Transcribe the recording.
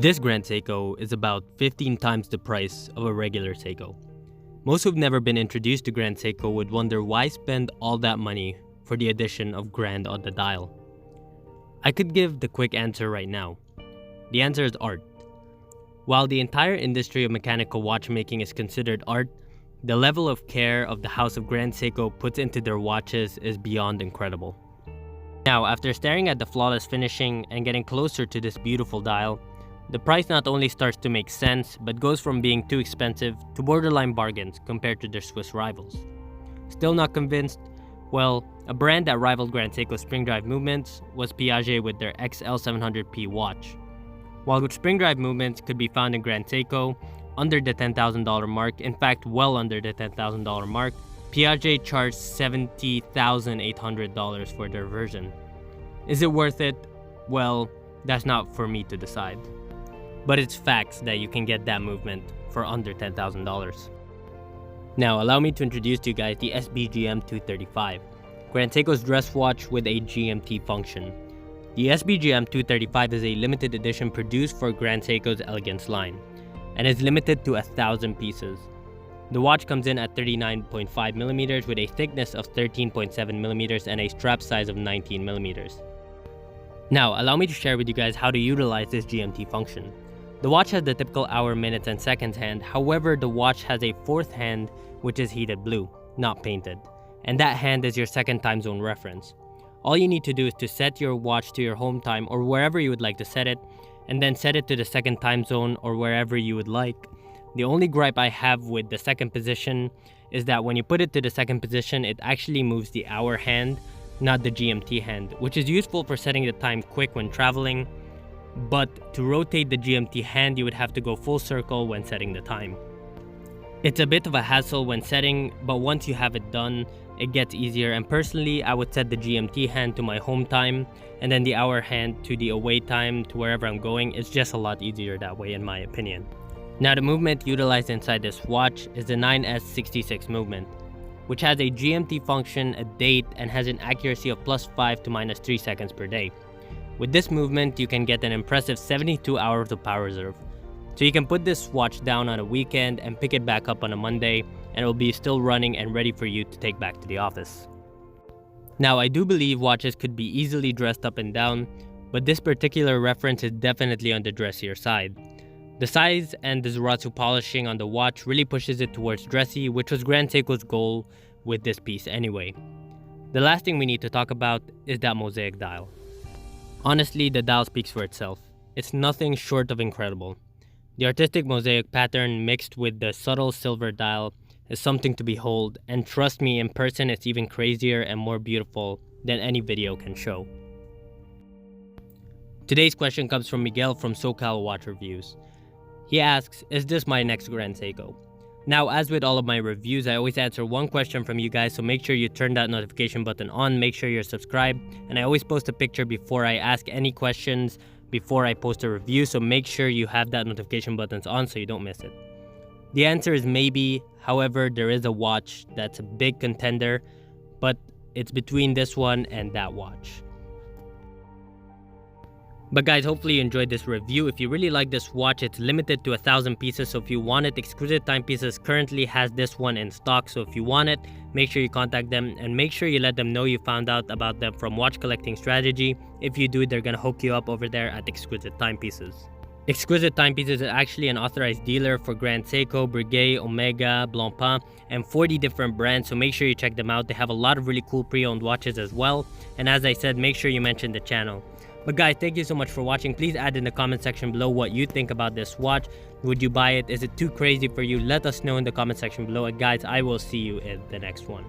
This Grand Seiko is about 15 times the price of a regular Seiko. Most who've never been introduced to Grand Seiko would wonder why spend all that money for the addition of Grand on the dial. I could give the quick answer right now. The answer is art. While the entire industry of mechanical watchmaking is considered art, the level of care of the House of Grand Seiko puts into their watches is beyond incredible. Now, after staring at the flawless finishing and getting closer to this beautiful dial, the price not only starts to make sense, but goes from being too expensive to borderline bargains compared to their Swiss rivals. Still not convinced? Well, a brand that rivaled Grand Seiko's spring drive movements was Piaget with their XL700P watch. While spring drive movements could be found in Grand Seiko under the $10,000 mark, in fact well under the $10,000 mark, Piaget charged $70,800 for their version. Is it worth it? Well, that's not for me to decide. But it's facts that you can get that movement for under $10,000. Now, allow me to introduce to you guys the SBGM235, Grand Seiko's dress watch with a GMT function. The SBGM235 is a limited edition produced for Grand Seiko's Elegance line, and is limited to 1,000 pieces. The watch comes in at 39.5mm with a thickness of 13.7mm and a strap size of 19mm. Now, allow me to share with you guys how to utilize this GMT function. The watch has the typical hour, minutes, and seconds hand. However, the watch has a fourth hand which is heated blue, not painted. And that hand is your second time zone reference. All you need to do is to set your watch to your home time or wherever you would like to set it, and then set it to the second time zone or wherever you would like. The only gripe I have with the second position is that when you put it to the second position, it actually moves the hour hand, not the GMT hand, which is useful for setting the time quick when traveling, but to rotate the GMT hand, you would have to go full circle when setting the time. It's a bit of a hassle when setting, but once you have it done, it gets easier, and personally, I would set the GMT hand to my home time, and then the hour hand to the away time to wherever I'm going. It's just a lot easier that way in my opinion. Now, the movement utilized inside this watch is the 9S66 movement, which has a GMT function, a date, and has an accuracy of +5 to -3 seconds per day. With this movement, you can get an impressive 72 hours of power reserve. So you can put this watch down on a weekend and pick it back up on a Monday, and it will be still running and ready for you to take back to the office. Now, I do believe watches could be easily dressed up and down, but this particular reference is definitely on the dressier side. The size and the Zaratsu polishing on the watch really pushes it towards dressy, which was Grand Seiko's goal with this piece anyway. The last thing we need to talk about is that mosaic dial. Honestly, the dial speaks for itself. It's nothing short of incredible. The artistic mosaic pattern mixed with the subtle silver dial is something to behold, and trust me, in person it's even crazier and more beautiful than any video can show. Today's question comes from Miguel from SoCal Watch Reviews. He asks, is this my next Grand Seiko? Now, as with all of my reviews, I always answer one question from you guys, so make sure you turn that notification button on, make sure you're subscribed, and I always post a picture before I ask any questions before I post a review, so make sure you have that notification buttons on so you don't miss it. The answer is maybe. However, there is a watch that's a big contender, but it's between this one and that watch. But guys, hopefully you enjoyed this review. If you really like this watch, it's limited to 1,000 pieces, so if you want it, Exquisite Timepieces currently has this one in stock, so if you want it, make sure you contact them, and make sure you let them know you found out about them from Watch Collecting Strategy. If you do, they're gonna hook you up over there at Exquisite Timepieces. Exquisite Timepieces is actually an authorized dealer for Grand Seiko, Breguet, Omega, Blancpain, and 40 different brands, so make sure you check them out. They have a lot of really cool pre-owned watches as well, and as I said, make sure you mention the channel. But guys, thank you so much for watching. Please add in the comment section below what you think about this watch. Would you buy it? Is it too crazy for you? Let us know in the comment section below. And guys, I will see you in the next one.